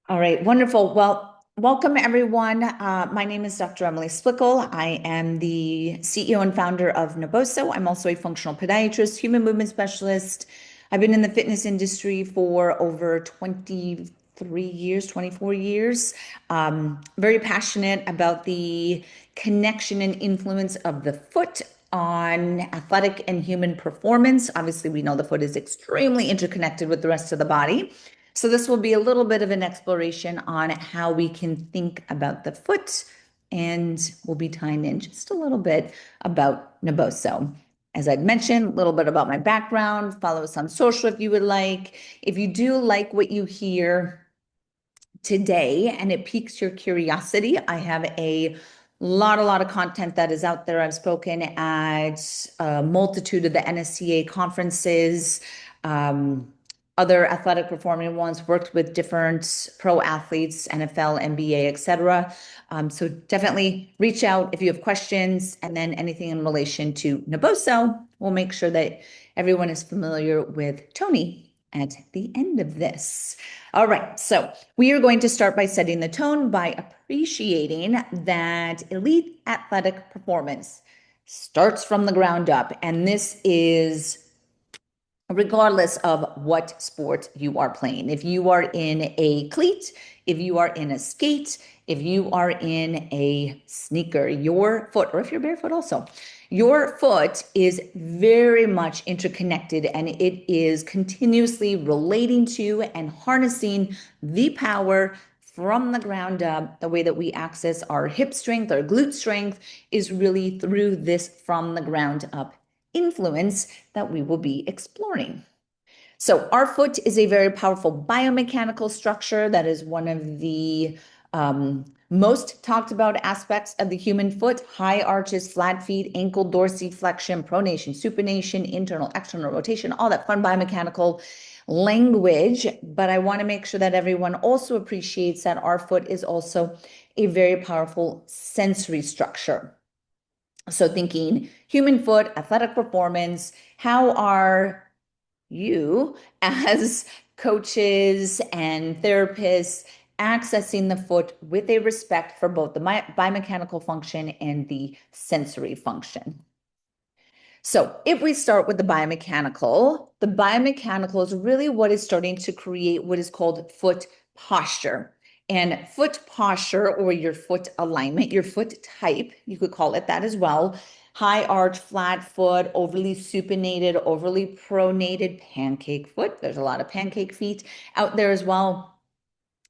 All right, wonderful. Well, welcome everyone. My name is Dr. Emily Splichal. I am the CEO and founder of Naboso. I'm also a functional podiatrist, human movement specialist. I've been in the fitness industry for over 23 years, 24 years. Very passionate about the connection and influence of the foot on athletic and human performance. Obviously, we know the foot is extremely interconnected with the rest of the body. So this will be a little bit of an exploration on how we can think about the foot, and we'll be tying in just a little bit about Naboso. As I'd mentioned, a little bit about my background. Follow us on social if you would like. If you do like what you hear today and it piques your curiosity, I have a lot of content that is out there. I've spoken at a multitude of the NSCA conferences, other athletic performing ones, worked with different pro athletes, NFL, NBA, etc. So definitely reach out if you have questions, and then anything in relation to Naboso. We'll make sure that everyone is familiar with Tony at the end of this. All right, so we are going to start by setting the tone by appreciating that elite athletic performance starts from the ground up. And this is regardless of what sport you are playing. If you are in a cleat, if you are in a skate, if you are in a sneaker, your foot, or if you're barefoot also, your foot is very much interconnected, and it is continuously relating to and harnessing the power from the ground up. The way that we access our hip strength, our glute strength, is really through this from the ground up influence that we will be exploring. So our foot is a very powerful biomechanical structure that is one of the most talked about aspects of the human foot: high arches, flat feet, ankle dorsiflexion, pronation, supination, internal, external rotation, all that fun biomechanical language. But I want to make sure that everyone also appreciates that our foot is also a very powerful sensory structure. So thinking human foot, athletic performance, how are you as coaches and therapists accessing the foot with a respect for both the biomechanical function and the sensory function? So if we start with the biomechanical is really what is starting to create what is called foot posture. And foot posture, or your foot alignment, your foot type, you could call it that as well. High arch, flat foot, overly supinated, overly pronated, pancake foot. There's a lot of pancake feet out there as well.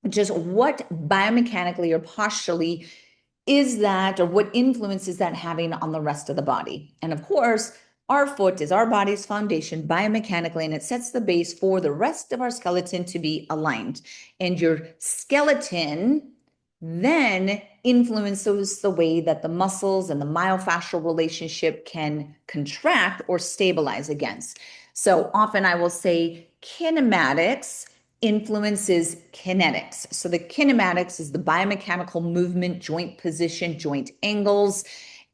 Just what biomechanically or posturally is that, or what influence is that having on the rest of the body? And of course, our foot is our body's foundation biomechanically, and it sets the base for the rest of our skeleton to be aligned. And your skeleton then influences the way that the muscles and the myofascial relationship can contract or stabilize against. So often I will say kinematics influences kinetics. So the kinematics is the biomechanical movement, joint position, joint angles,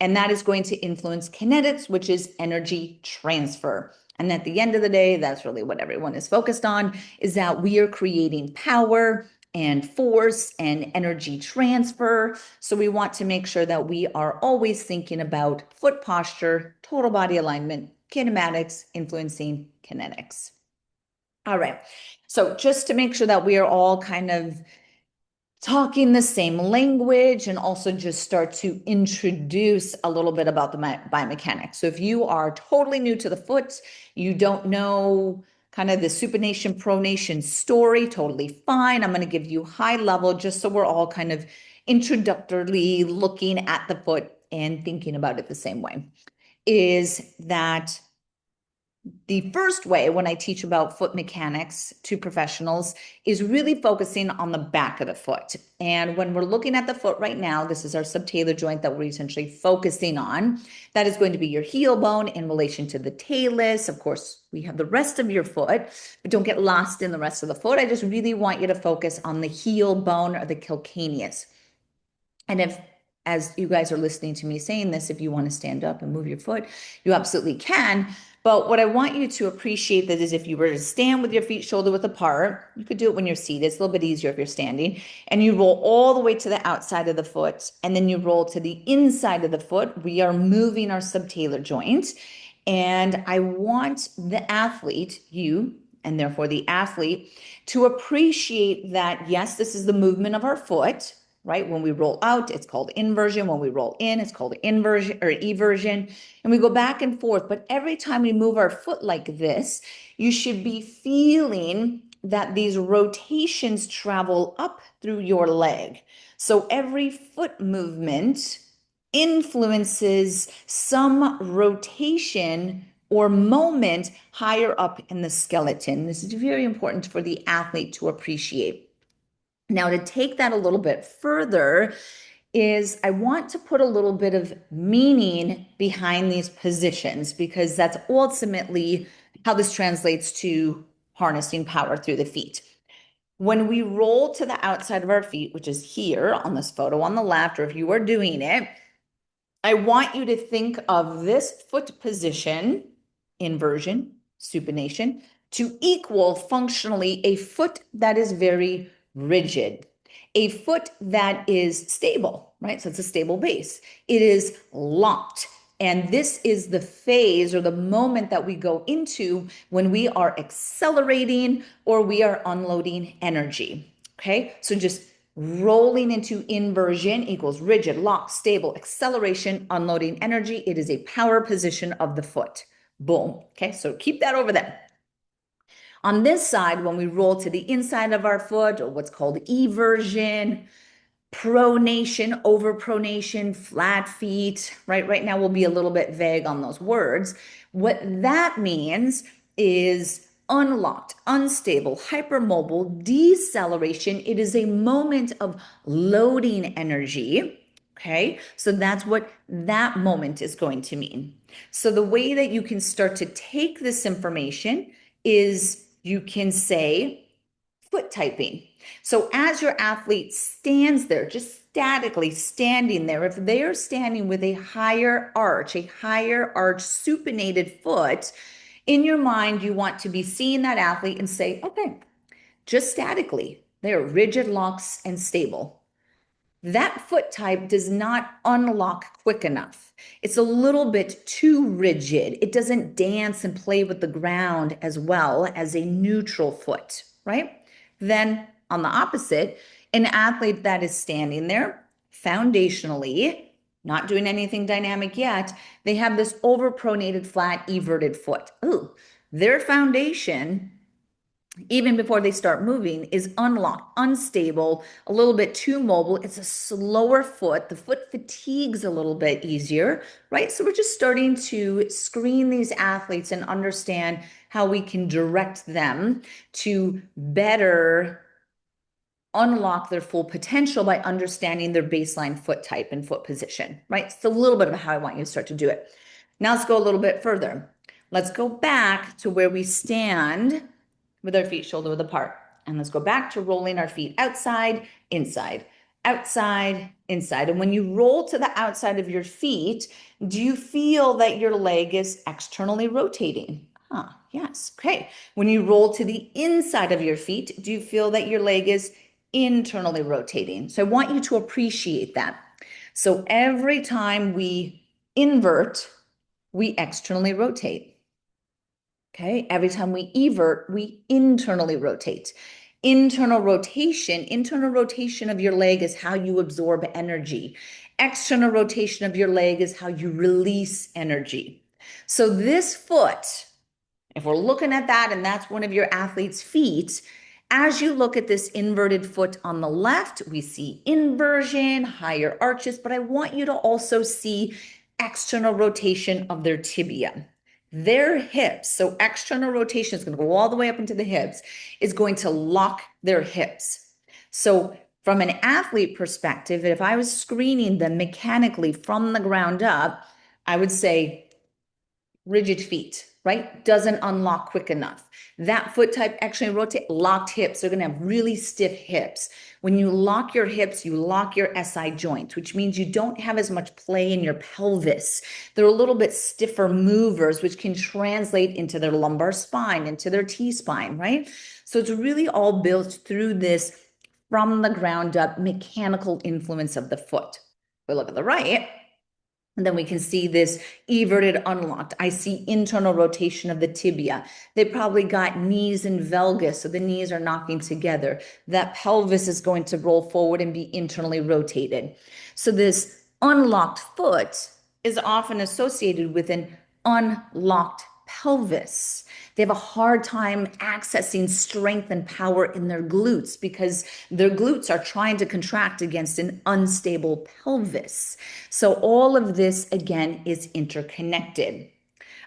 and that is going to influence kinetics, which is energy transfer. And at the end of the day, that's really what everyone is focused on, is that we are creating power and force and energy transfer. So we want to make sure that we are always thinking about foot posture, total body alignment, kinematics influencing kinetics. All right. So just to make sure that we are all kind of talking the same language, and also just start to introduce a little bit about the biomechanics. So if you are totally new to the foot, you don't know kind of the supination pronation story, totally fine. I'm going to give you high level just so we're all kind of introductorily looking at the foot and thinking about it the same way. Is that the first way when I teach about foot mechanics to professionals is really focusing on the back of the foot. And when we're looking at the foot right now, this is our subtalar joint that we're essentially focusing on. That is going to be your heel bone in relation to the talus. Of course, we have the rest of your foot, but don't get lost in the rest of the foot. I just really want you to focus on the heel bone, or the calcaneus. And if, as you guys are listening to me saying this, if you want to stand up and move your foot, you absolutely can. But what I want you to appreciate that is if you were to stand with your feet shoulder width apart, you could do it when you're seated. It's a little bit easier if you're standing. And you roll all the way to the outside of the foot, and then you roll to the inside of the foot. We are moving our subtalar joint. And I want the athlete, you, and therefore the athlete, to appreciate that, yes, this is the movement of our foot, right? When we roll out, it's called inversion. When we roll in, it's called inversion or eversion. And we go back and forth. But every time we move our foot like this, you should be feeling that these rotations travel up through your leg. So every foot movement influences some rotation or moment higher up in the skeleton. This is very important for the athlete to appreciate. Now, to take that a little bit further, is I want to put a little bit of meaning behind these positions because that's ultimately how this translates to harnessing power through the feet. When we roll to the outside of our feet, which is here on this photo on the left, or if you are doing it, I want you to think of this foot position, inversion, supination, to equal functionally a foot that is very rigid, a foot that is stable, right? So it's a stable base. It is locked. And this is the phase or the moment that we go into when we are accelerating or we are unloading energy. Okay, so just rolling into inversion equals rigid, locked, stable, acceleration, unloading energy. It is a power position of the foot. Boom. Okay, so keep that over there. On this side, when we roll to the inside of our foot, or what's called eversion, pronation, overpronation, flat feet, right? Right now we'll be a little bit vague on those words. What that means is unlocked, unstable, hypermobile, deceleration. It is a moment of loading energy. Okay, so that's what that moment is going to mean. So the way that you can start to take this information is you can say foot typing. So as your athlete stands there, just statically standing there, if they're standing with a higher arch supinated foot, in your mind, you want to be seeing that athlete and say, okay, just statically, they're rigid, locks, and stable. That foot type does not unlock quick enough. It's a little bit too rigid. It doesn't dance and play with the ground as well as a neutral foot, right? Then on the opposite, an athlete that is standing there foundationally, not doing anything dynamic yet, they have this overpronated, flat, everted foot. Ooh, their foundation even before they start moving, is unlocked, unstable, a little bit too mobile. It's a slower foot. The foot fatigues a little bit easier, right? So we're just starting to screen these athletes and understand how we can direct them to better unlock their full potential by understanding their baseline foot type and foot position, right? It's a little bit of how I want you to start to do it. Now let's go a little bit further. Let's go back to where we stand with our feet shoulder width apart. And let's go back to rolling our feet outside, inside, outside, inside. And when you roll to the outside of your feet, do you feel that your leg is externally rotating? Yes. Okay. When you roll to the inside of your feet, do you feel that your leg is internally rotating? So I want you to appreciate that. So every time we invert, we externally rotate. Okay, every time we evert, we internally rotate. Internal rotation of your leg is how you absorb energy. External rotation of your leg is how you release energy. So this foot, if we're looking at that and that's one of your athlete's feet, as you look at this inverted foot on the left, we see inversion, higher arches, but I want you to also see external rotation of their tibia. Their hips, so external rotation is going to go all the way up into the hips, is going to lock their hips. So from an athlete perspective, if I was screening them mechanically from the ground up, I would say rigid feet. right, doesn't unlock quick enough. That foot type actually rotate, locked hips. They're going to have really stiff hips. When you lock your hips, you lock your SI joint, which means you don't have as much play in your pelvis. They're a little bit stiffer movers, which can translate into their lumbar spine, into their T-spine, right? So it's really all built through this from the ground up mechanical influence of the foot. We look at the right, and then we can see this everted unlocked. I see internal rotation of the tibia. They probably got knees and valgus, so the knees are knocking together. That pelvis is going to roll forward and be internally rotated. So this unlocked foot is often associated with an unlocked pelvis. They have a hard time accessing strength and power in their glutes because their glutes are trying to contract against an unstable pelvis. So all of this, again, is interconnected.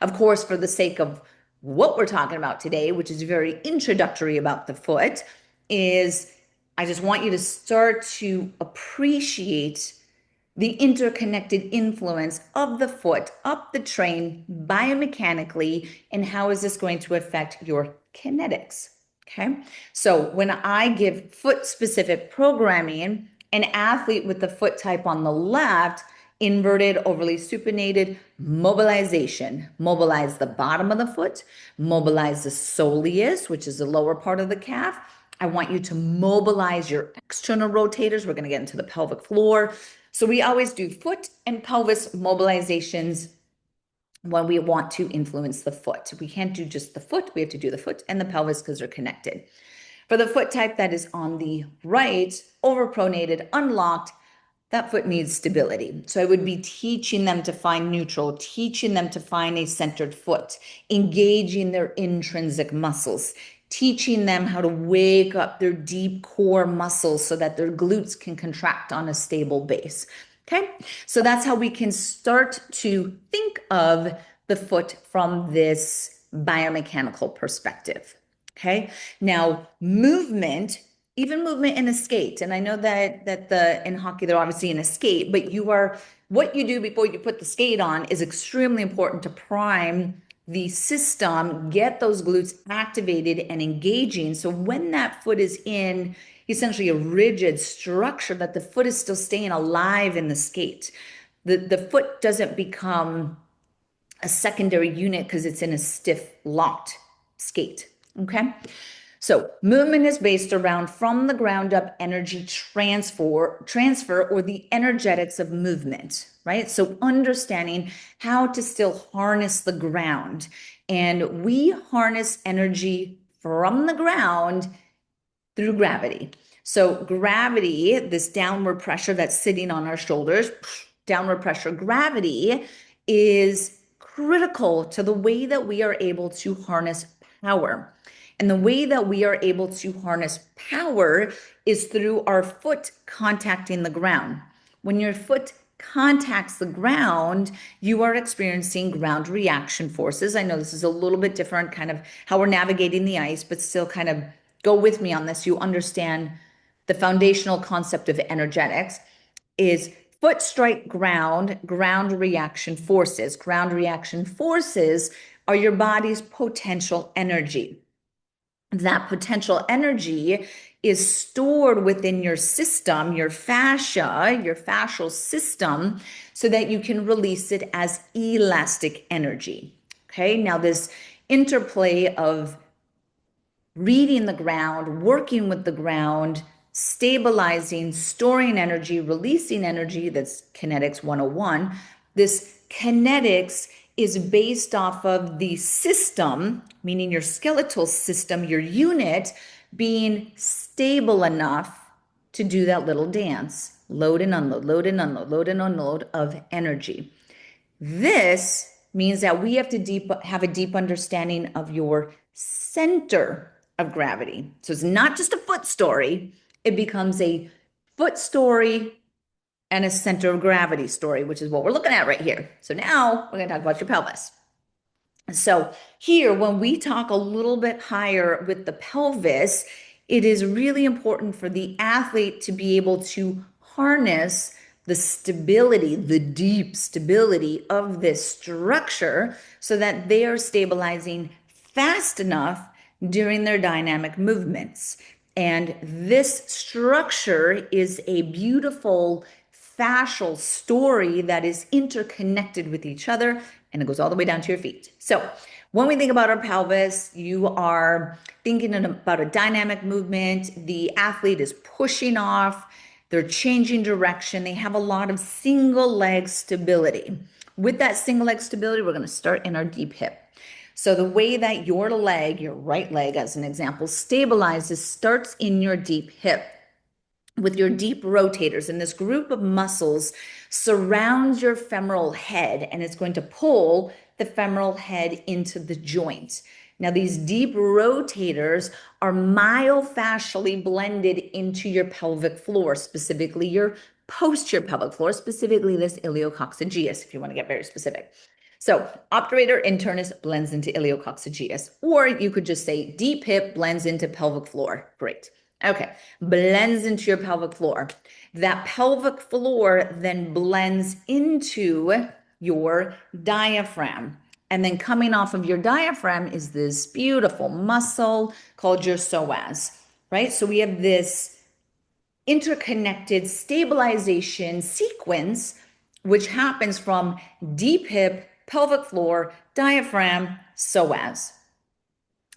Of course, for the sake of what we're talking about today, which is very introductory about the foot, is I just want you to start to appreciate the interconnected influence of the foot up the train biomechanically, and how is this going to affect your kinetics? Okay, so when I give foot specific programming, an athlete with the foot type on the left, inverted, overly supinated, mobilization. Mobilize the bottom of the foot, mobilize the soleus, which is the lower part of the calf. I want you to mobilize your external rotators. We're going to get into the pelvic floor. So we always do foot and pelvis mobilizations when we want to influence the foot. We can't do just the foot. We have to do the foot and the pelvis because they're connected. For the foot type that is on the right, overpronated, unlocked, that foot needs stability. So I would be teaching them to find neutral, teaching them to find a centered foot, engaging their intrinsic muscles, teaching them how to wake up their deep core muscles so that their glutes can contract on a stable base. Okay, so that's how we can start to think of the foot from this biomechanical perspective. Okay, now movement, even movement in a skate, and I know that the in hockey they're obviously in a skate, but you are, what you do before you put the skate on is extremely important to prime the system, get those glutes activated and engaging. So when that foot is in essentially a rigid structure, that the foot is still staying alive in the skate. The foot doesn't become a secondary unit because it's in a stiff, locked skate. Okay. So movement is based around from the ground up energy transfer or the energetics of movement, right? So understanding how to still harness the ground. And we harness energy from the ground through gravity. So gravity, this downward pressure that's sitting on our shoulders, downward pressure, gravity is critical to the way that we are able to harness power. And the way that we are able to harness power is through our foot contacting the ground. When your foot contacts the ground, you are experiencing ground reaction forces. I know this is a little bit different, kind of how we're navigating the ice, but still kind of go with me on this. You understand the foundational concept of energetics is foot strike ground, ground reaction forces. Ground reaction forces are your body's potential energy. That potential energy is stored within your system, your fascia, your fascial system, so that you can release it as elastic energy. Okay, now this interplay of reading the ground, working with the ground, stabilizing, storing energy, releasing energy, that's kinetics 101. This kinetics is based off of the system, meaning your skeletal system, your unit, being stable enough to do that little dance, load and unload, load and unload, load and unload of energy. This means that we have to have a deep understanding of your center of gravity. So it's not just a foot story, it becomes a foot story and a center of gravity story, which is what we're looking at right here. So now we're going to talk about your pelvis. So here, when we talk a little bit higher with the pelvis, it is really important for the athlete to be able to harness the stability, the deep stability of this structure so that they are stabilizing fast enough during their dynamic movements. And this structure is a beautiful fascial story that is interconnected with each other, and it goes all the way down to your feet. So when we think about our pelvis, you are thinking about a dynamic movement. The athlete is pushing off, they're changing direction, they have a lot of single leg stability. With that single leg stability, we're going to start in our deep hip. So the way that your leg, your right leg as an example, stabilizes starts in your deep hip with your deep rotators, and this group of muscles surrounds your femoral head, and it's going to pull the femoral head into the joint. Now, these deep rotators are myofascially blended into your pelvic floor, specifically your posterior pelvic floor, specifically this iliococcygeus, if you want to get very specific. So obturator internus blends into iliococcygeus, or you could just say deep hip blends into pelvic floor. Great. Okay, blends into your pelvic floor. That pelvic floor then blends into your diaphragm. And then coming off of your diaphragm is this beautiful muscle called your psoas, right? So we have this interconnected stabilization sequence, which happens from deep hip, pelvic floor, diaphragm, psoas.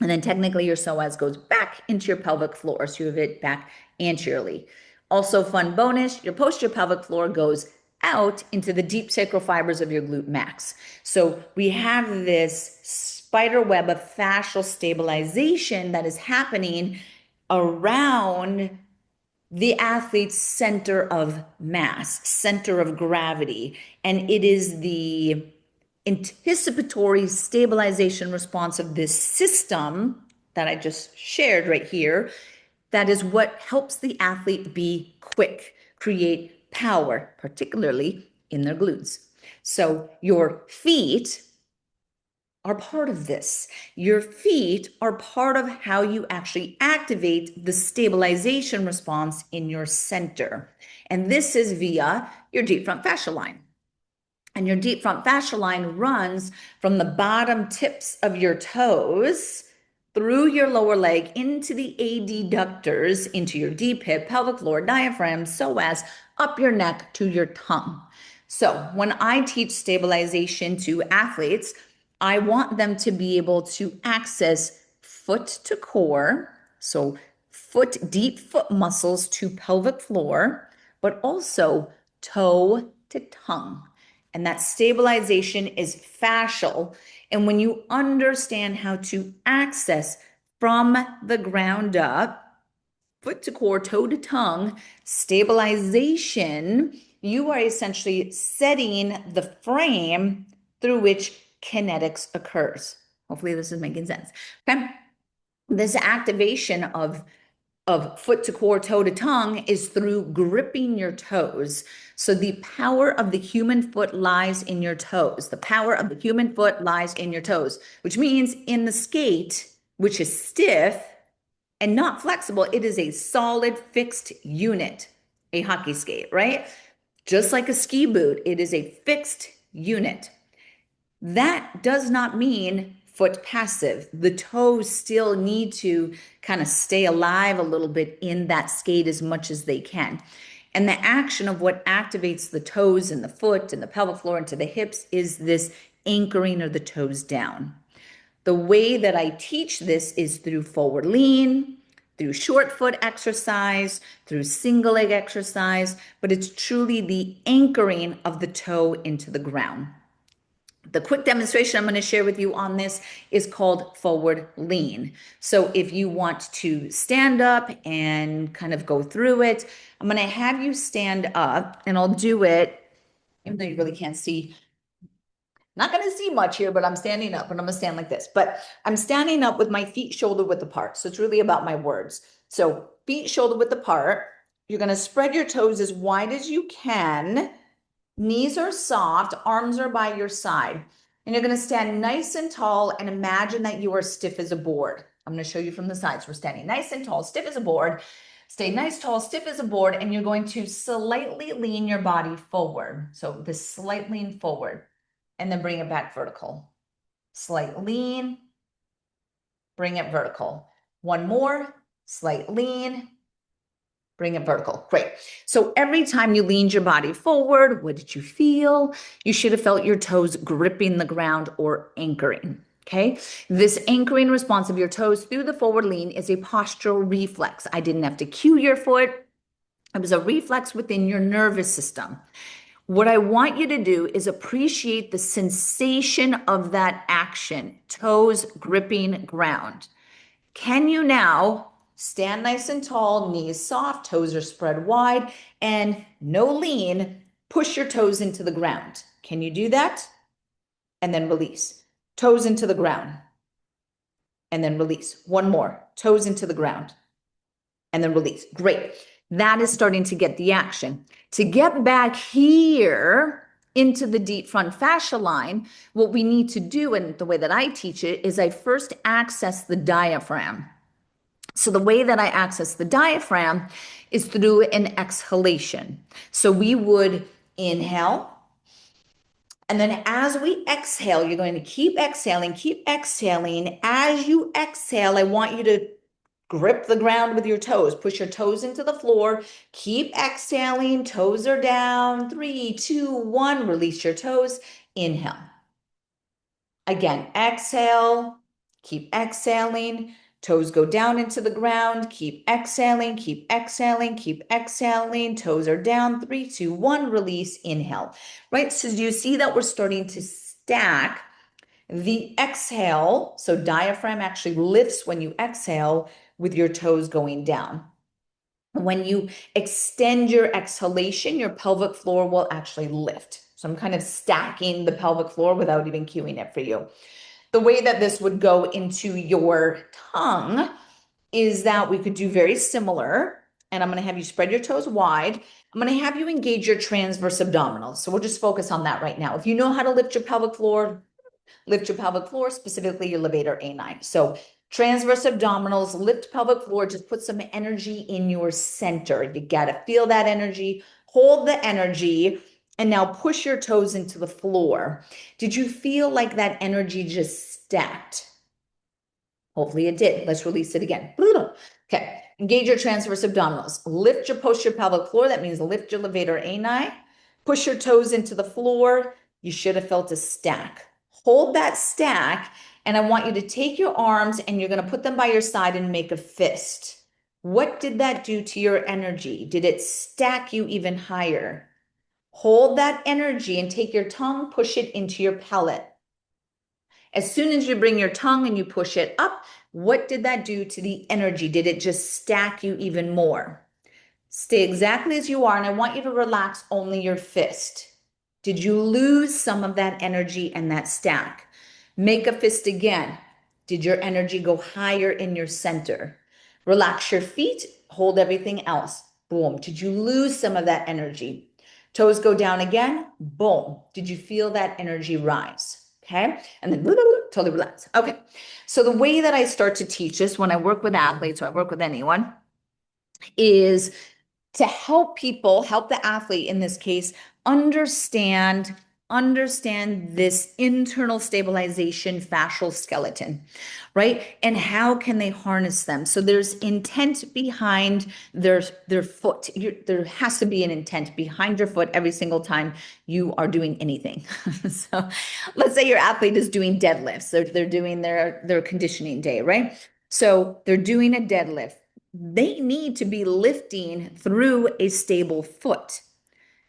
And then technically your psoas goes back into your pelvic floor. So you have it back anteriorly. Also, fun bonus, your posterior pelvic floor goes out into the deep sacral fibers of your glute max. So we have this spider web of fascial stabilization that is happening around the athlete's center of mass, center of gravity. And it is the anticipatory stabilization response of this system that I just shared right here. That is what helps the athlete be quick, create power, particularly in their glutes. So your feet are part of this. Your feet are part of how you actually activate the stabilization response in your center. And this is via your deep front fascial line. And your deep front fascial line runs from the bottom tips of your toes through your lower leg into the adductors, into your deep hip, pelvic floor, diaphragm, psoas, up your neck to your tongue. So when I teach stabilization to athletes, I want them to be able to access foot to core, so deep foot muscles to pelvic floor, but also toe to tongue. And that stabilization is fascial. And when you understand how to access from the ground up, foot to core, toe to tongue, stabilization, you are essentially setting the frame through which kinetics occurs. Hopefully this is making sense. Okay. This activation of foot to core, toe to tongue is through gripping your toes. So the power of the human foot lies in your toes. The power of the human foot lies in your toes, which means in the skate, which is stiff and not flexible, it is a solid fixed unit, a hockey skate, right? Just like a ski boot, it is a fixed unit. That does not mean foot passive. The toes still need to kind of stay alive a little bit in that skate as much as they can. And the action of what activates the toes and the foot and the pelvic floor into the hips is this anchoring of the toes down. The way that I teach this is through forward lean, through short foot exercise, through single leg exercise, but it's truly the anchoring of the toe into the ground. The quick demonstration I'm going to share with you on this is called forward lean. So if you want to stand up and kind of go through it, I'm going to have you stand up and I'll do it, even though you really can't see. Not going to see much here, but I'm standing up and I'm going to stand like this. But I'm standing up with my feet shoulder width apart. So it's really about my words. So feet shoulder width apart. You're going to spread your toes as wide as you can. Knees are soft, arms are by your side. And you're going to stand nice and tall and imagine that you are stiff as a board. I'm going to show you from the side. So we're standing nice and tall, stiff as a board. Stay nice, tall, stiff as a board, and you're going to slightly lean your body forward. So this slight lean forward, and then bring it back vertical. Slight lean, bring it vertical. One more, slight lean, bring it vertical. Great. So every time you leaned your body forward, what did you feel? You should have felt your toes gripping the ground or anchoring. Okay. This anchoring response of your toes through the forward lean is a postural reflex. I didn't have to cue your foot. It was a reflex within your nervous system. What I want you to do is appreciate the sensation of that action, toes gripping ground. Can you now stand nice and tall, knees soft, toes are spread wide, and no lean, push your toes into the ground? Can you do that? And then release. Toes into the ground. And then release. One more. Toes into the ground. And then release. Great. That is starting to get the action. To get back here into the deep front fascia line, what we need to do, and the way that I teach it, is I first access the diaphragm. So the way that I access the diaphragm is through an exhalation. So we would inhale, and then as we exhale, you're going to keep exhaling, keep exhaling. As you exhale, I want you to grip the ground with your toes. Push your toes into the floor. Keep exhaling. Toes are down. 3, 2, 1. Release your toes. Inhale. Again, exhale. Keep exhaling. Toes go down into the ground. Keep exhaling. Keep exhaling. Keep exhaling. Toes are down. 3, 2, 1. Release. Inhale. Right? So you see that we're starting to stack the exhale. So diaphragm actually lifts when you exhale with your toes going down. When you extend your exhalation, your pelvic floor will actually lift. So I'm kind of stacking the pelvic floor without even cueing it for you. The way that this would go into your tongue is that we could do very similar. And I'm going to have you spread your toes wide. I'm going to have you engage your transverse abdominals. So we'll just focus on that right now. If you know how to lift your pelvic floor, lift your pelvic floor, specifically your levator ani. So transverse abdominals, lift pelvic floor, just put some energy in your center. You got to feel that energy, hold the energy, and now push your toes into the floor. Did you feel like that energy just stacked? Hopefully it did. Let's release it again. Okay, engage your transverse abdominals. Lift your posterior pelvic floor. That means lift your levator ani. Push your toes into the floor. You should have felt a stack. Hold that stack, and I want you to take your arms and you're going to put them by your side and make a fist. What did that do to your energy? Did it stack you even higher? Hold that energy and take your tongue, push it into your pellet. As soon as you bring your tongue and you push it up, what did that do to the energy? Did it just stack you even more? Stay exactly as you are, and I want you to relax only your fist. Did you lose some of that energy and that stack? Make a fist again. Did your energy go higher in your center? Relax your feet, hold everything else. Boom. Did you lose some of that energy? Toes go down again. Boom. Did you feel that energy rise? Okay. And then totally relax. Okay. So the way that I start to teach this when I work with athletes or I work with anyone is to help people, help the athlete in this case, understand this internal stabilization fascial skeleton, right? And how can they harness them? So there's intent behind their foot. There has to be an intent behind your foot every single time you are doing anything. So let's say your athlete is doing deadlifts. They're doing their conditioning day, right? So they're doing a deadlift. They need to be lifting through a stable foot.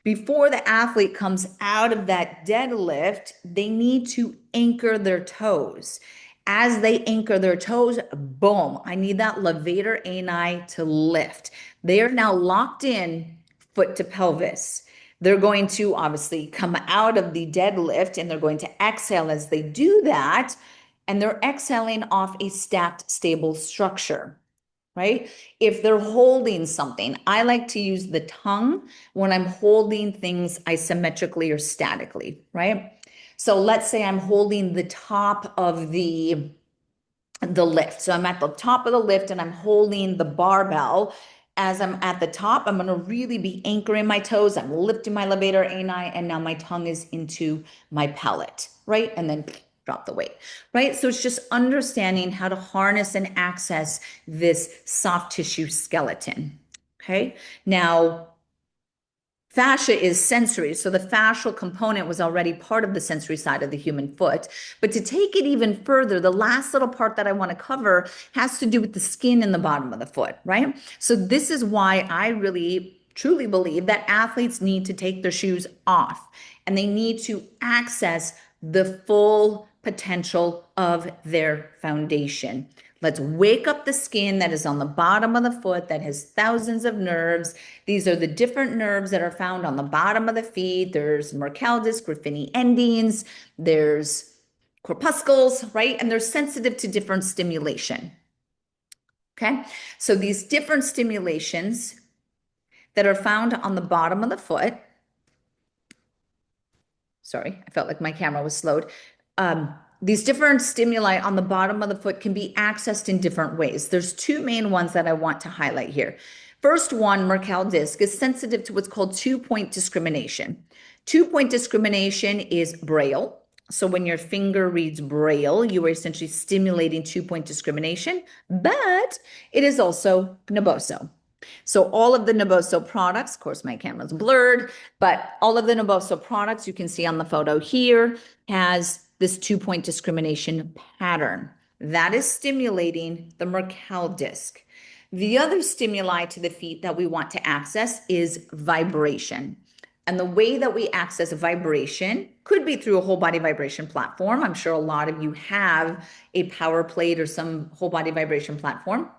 Before the athlete comes out of that deadlift, they need to anchor their toes. As they anchor their toes, boom, I need that levator ani to lift. They are now locked in foot to pelvis. They're going to obviously come out of the deadlift and they're going to exhale as they do that. And they're exhaling off a stacked, stable structure. Right? If they're holding something, I like to use the tongue when I'm holding things isometrically or statically, right? So let's say I'm holding the top of the lift. So I'm at the top of the lift and I'm holding the barbell as I'm at the top, I'm going to really be anchoring my toes. I'm lifting my levator ani, and now my tongue is into my pellet, right? And then drop the weight, right? So it's just understanding how to harness and access this soft tissue skeleton. Okay. Now, fascia is sensory, so the fascial component was already part of the sensory side of the human foot. But to take it even further, the last little part that I want to cover has to do with the skin in the bottom of the foot, right? So this is why I really truly believe that athletes need to take their shoes off and they need to access the full potential of their foundation. Let's wake up the skin that is on the bottom of the foot that has thousands of nerves. These are the different nerves that are found on the bottom of the feet. There's Merkel disc, Griffini endings, there's corpuscles, right? And they're sensitive to different stimulation. Okay, so these different stimulations that are found on the bottom of the foot. Sorry, I felt like my camera was slowed. These different stimuli on the bottom of the foot can be accessed in different ways. There's two main ones that I want to highlight here. First one, Merkel disc, is sensitive to what's called two-point discrimination. Two-point discrimination is Braille. So when your finger reads Braille, you are essentially stimulating two-point discrimination, but it is also Naboso. So all of the Naboso products, of course, my camera's blurred, but all of the Naboso products you can see on the photo here has this two-point discrimination pattern. That is stimulating the Merkel disc. The other stimuli to the feet that we want to access is vibration. And the way that we access vibration could be through a whole body vibration platform. I'm sure a lot of you have a power plate or some whole body vibration platform.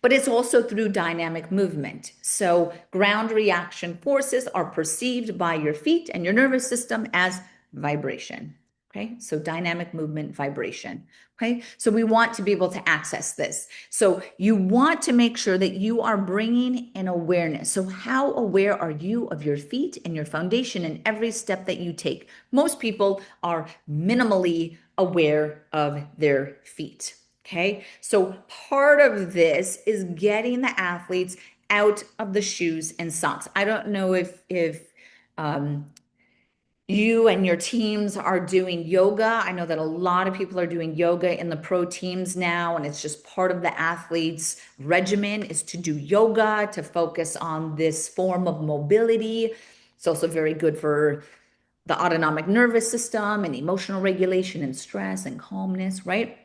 But it's also through dynamic movement. So ground reaction forces are perceived by your feet and your nervous system as vibration. Okay, so dynamic movement, vibration. Okay, so we want to be able to access this. So you want to make sure that you are bringing an awareness. So how aware are you of your feet and your foundation in every step that you take? Most people are minimally aware of their feet. Okay, so part of this is getting the athletes out of the shoes and socks. I don't know if you and your teams are doing yoga. I know that a lot of people are doing yoga in the pro teams now, and it's just part of the athlete's regimen is to do yoga, to focus on this form of mobility. It's also very good for the autonomic nervous system and emotional regulation and stress and calmness, right?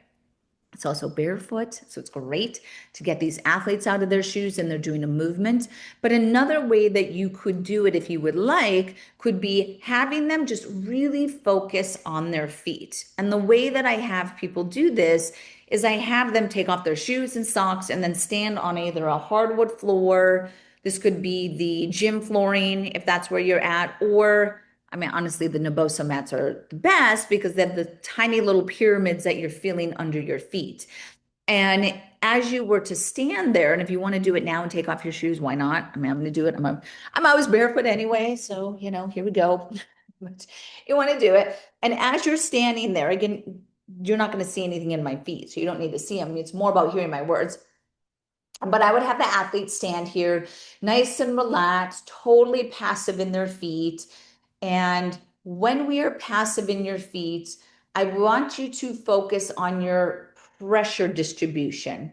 It's also barefoot, so it's great to get these athletes out of their shoes and they're doing a movement. But another way that you could do it if you would like could be having them just really focus on their feet. And the way that I have people do this is I have them take off their shoes and socks and then stand on either a hardwood floor. This could be the gym flooring if that's where you're at, or I mean, honestly, the Naboso mats are the best because they have the tiny little pyramids that you're feeling under your feet. And as you were to stand there, and if you want to do it now and take off your shoes, why not? I mean, I'm going to do it. I'm always barefoot anyway, so here we go. But you want to do it. And as you're standing there, again, you're not going to see anything in my feet, so you don't need to see them. It's more about hearing my words. But I would have the athletes stand here, nice and relaxed, totally passive in their feet. And when we are passive in your feet, I want you to focus on your pressure distribution.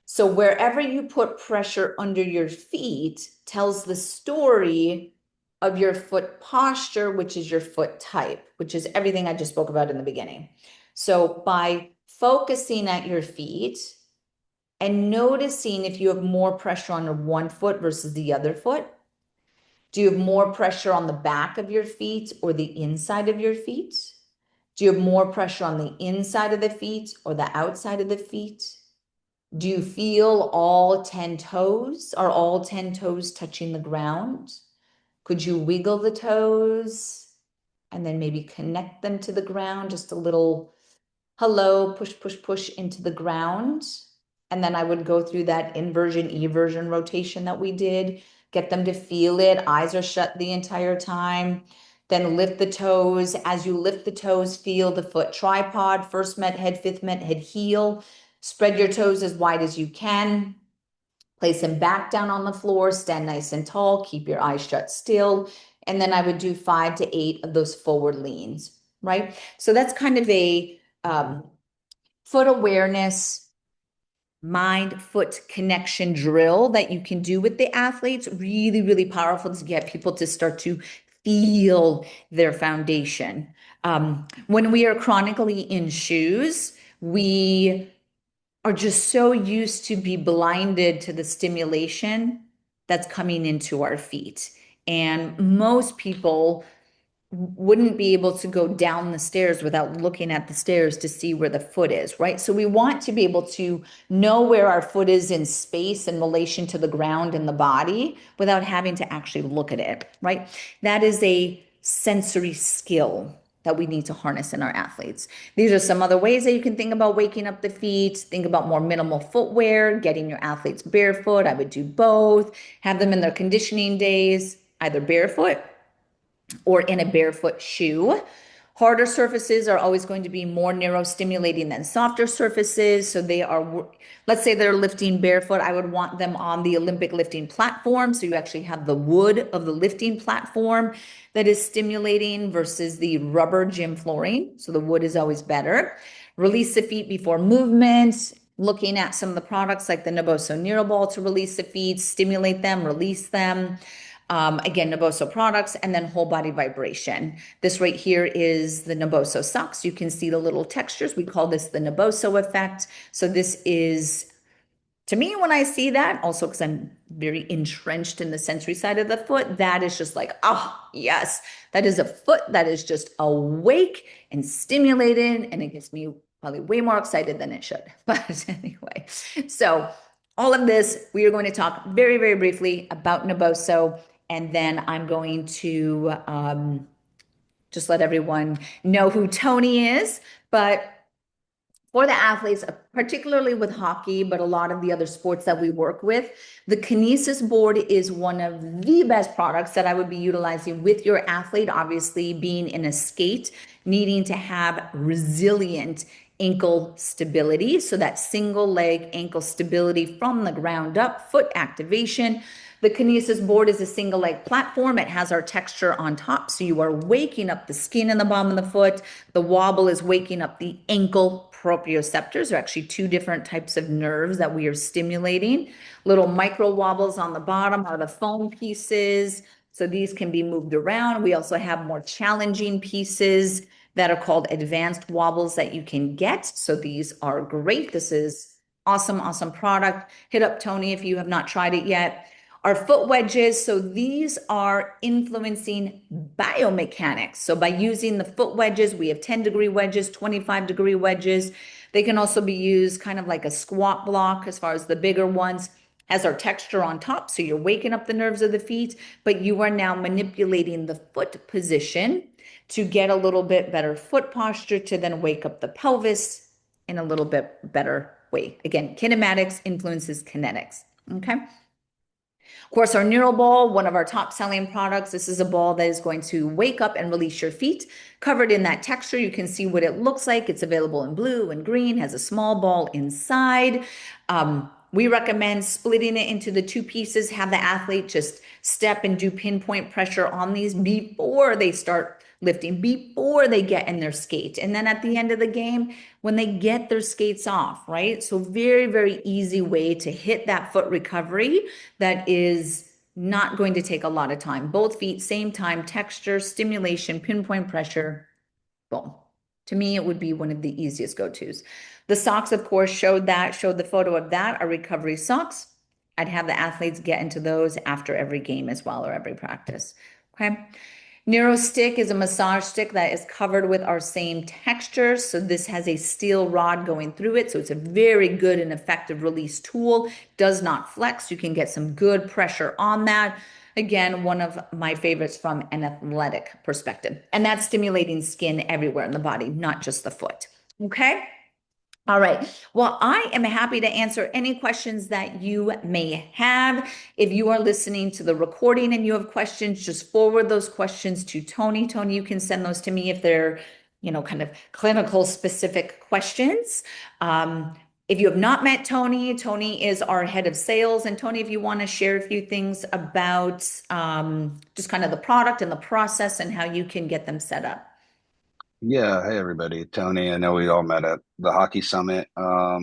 So wherever you put pressure under your feet tells the story of your foot posture, which is your foot type, which is everything I just spoke about in the beginning. So by focusing at your feet and noticing if you have more pressure on one foot versus the other foot, do you have more pressure on the back of your feet or the inside of your feet? Do you have more pressure on the inside of the feet or the outside of the feet? Do you feel all 10 toes? Are all 10 toes touching the ground? Could you wiggle the toes and then maybe connect them to the ground? Just a little hello, push, push, push into the ground. And then I would go through that inversion, eversion rotation that we did, get them to feel it. Eyes are shut the entire time. Then lift the toes. As you lift the toes, feel the foot tripod, first met head, fifth met head, heel. Spread your toes as wide as you can. Place them back down on the floor, stand nice and tall, keep your eyes shut still. And then I would do 5 to 8 of those forward leans, right? So that's kind of a foot awareness, mind foot connection drill that you can do with the athletes. Really, really powerful to get people to start to feel their foundation. When we are chronically in shoes, we are just so used to be blinded to the stimulation that's coming into our feet. And most people wouldn't be able to go down the stairs without looking at the stairs to see where the foot is, right? So we want to be able to know where our foot is in space in relation to the ground and the body without having to actually look at it, right? That is a sensory skill that we need to harness in our athletes. These are some other ways that you can think about waking up the feet. Think about more minimal footwear, getting your athletes barefoot. I would do both. Have them in their conditioning days, either barefoot or in a barefoot shoe. Harder surfaces are always going to be more neurostimulating than softer surfaces. So they are, let's say they're lifting barefoot, I would want them on the Olympic lifting platform. So you actually have the wood of the lifting platform that is stimulating versus the rubber gym flooring. So the wood is always better. Release the feet before movement. Looking at some of the products like the Naboso Neuro Ball to release the feet, stimulate them, release them. Again, Naboso products, and then whole body vibration. This right here is the Naboso socks. You can see the little textures. We call this the Naboso effect. So this is, to me, when I see that, also because I'm very entrenched in the sensory side of the foot, that is just like, oh, yes, that is a foot that is just awake and stimulated, and it gets me probably way more excited than it should. But anyway, so all of this, we are going to talk very, very briefly about Naboso, and then I'm going to just let everyone know who Tony is. But for the athletes, particularly with hockey, but a lot of the other sports that we work with, the Kinesis board is one of the best products that I would be utilizing with your athlete, obviously being in a skate, needing to have resilient ankle stability. So that single leg ankle stability from the ground up, foot activation. The Kinesis board is a single leg platform. It has our texture on top. So you are waking up the skin in the bottom of the foot. The wobble is waking up the ankle proprioceptors. Are actually 2 different types of nerves that we are stimulating. Little micro wobbles on the bottom are the foam pieces. So these can be moved around. We also have more challenging pieces that are called advanced wobbles that you can get. So these are great. This is awesome, awesome product. Hit up Tony if you have not tried it yet. Our foot wedges, so these are influencing biomechanics. So by using the foot wedges, we have 10-degree wedges, 25-degree wedges. They can also be used kind of like a squat block as far as the bigger ones. Has our texture on top, so you're waking up the nerves of the feet, but you are now manipulating the foot position to get a little bit better foot posture to then wake up the pelvis in a little bit better way. Again, kinematics influences kinetics, okay? Of course, our Neuro Ball, one of our top selling products. This is a ball that is going to wake up and release your feet. Covered in that texture, you can see what it looks like. It's available in blue and green, has a small ball inside. We recommend splitting it into the 2 pieces, have the athlete just step and do pinpoint pressure on these before they start lifting, before they get in their skate. And then at the end of the game, when they get their skates off, right? So very, very easy way to hit that foot recovery that is not going to take a lot of time. Both feet, same time, texture, stimulation, pinpoint pressure, boom. To me, it would be one of the easiest go-tos. The socks, of course, showed the photo of that, our recovery socks. I'd have the athletes get into those after every game as well, or every practice, okay? Neuro Stick is a massage stick that is covered with our same texture. So this has a steel rod going through it. So it's a very good and effective release tool. Does not flex. You can get some good pressure on that. Again, one of my favorites from an athletic perspective. And that's stimulating skin everywhere in the body, not just the foot. Okay? All right. Well, I am happy to answer any questions that you may have. If you are listening to the recording and you have questions, just forward those questions to Tony. Tony, you can send those to me if they're, kind of clinical specific questions. If you have not met Tony, Tony is our head of sales. And Tony, if you want to share a few things about just kind of the product and the process and how you can get them set up. Yeah, hey everybody. Tony, I know we all met at the hockey summit. I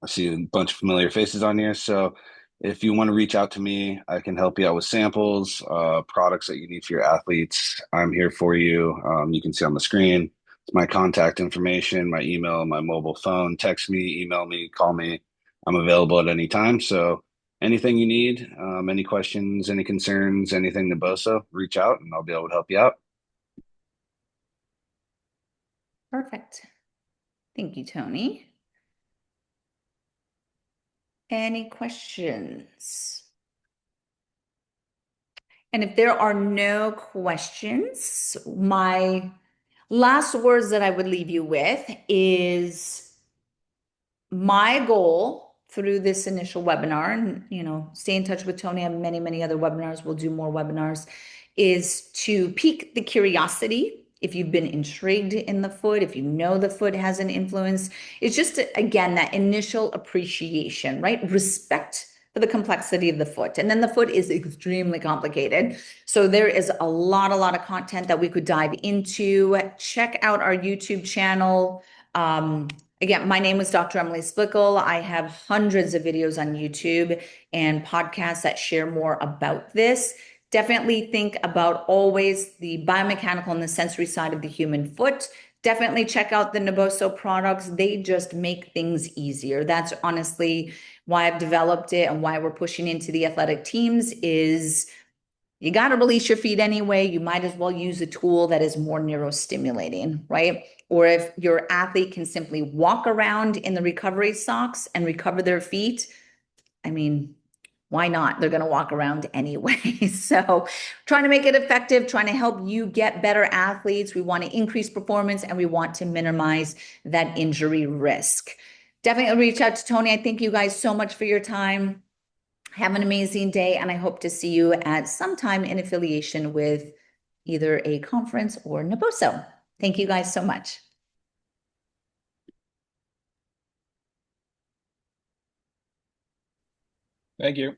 see a bunch of familiar faces on here. So if you want to reach out to me, I can help you out with samples, products that you need for your athletes. I'm here for you. You can see on the screen. It's my contact information, my email, my mobile phone. Text me, email me, call me. I'm available at any time. So anything you need, any questions, any concerns, anything Naboso, reach out and I'll be able to help you out. Perfect. Thank you, Tony. Any questions? And if there are no questions, my last words that I would leave you with is my goal through this initial webinar, and stay in touch with Tony. I have many, many other webinars. We'll do more webinars, is to pique the curiosity. If you've been intrigued in the foot, if you know the foot has an influence, it's just, again, that initial appreciation, right? Respect for the complexity of the foot. And then the foot is extremely complicated. So there is a lot of content that we could dive into. Check out our YouTube channel. Again, my name is Dr. Emily Splichal. I have hundreds of videos on YouTube and podcasts that share more about this. Definitely think about always the biomechanical and the sensory side of the human foot. Definitely check out the Naboso products. They just make things easier. That's honestly why I've developed it and why we're pushing into the athletic teams is you got to release your feet anyway. You might as well use a tool that is more neurostimulating, right? Or if your athlete can simply walk around in the recovery socks and recover their feet, I mean, why not? They're going to walk around anyway. So, trying to make it effective, trying to help you get better athletes. We want to increase performance and we want to minimize that injury risk. Definitely reach out to Tony. I thank you guys so much for your time. Have an amazing day, and I hope to see you at some time in affiliation with either a conference or Naboso. Thank you guys so much. Thank you.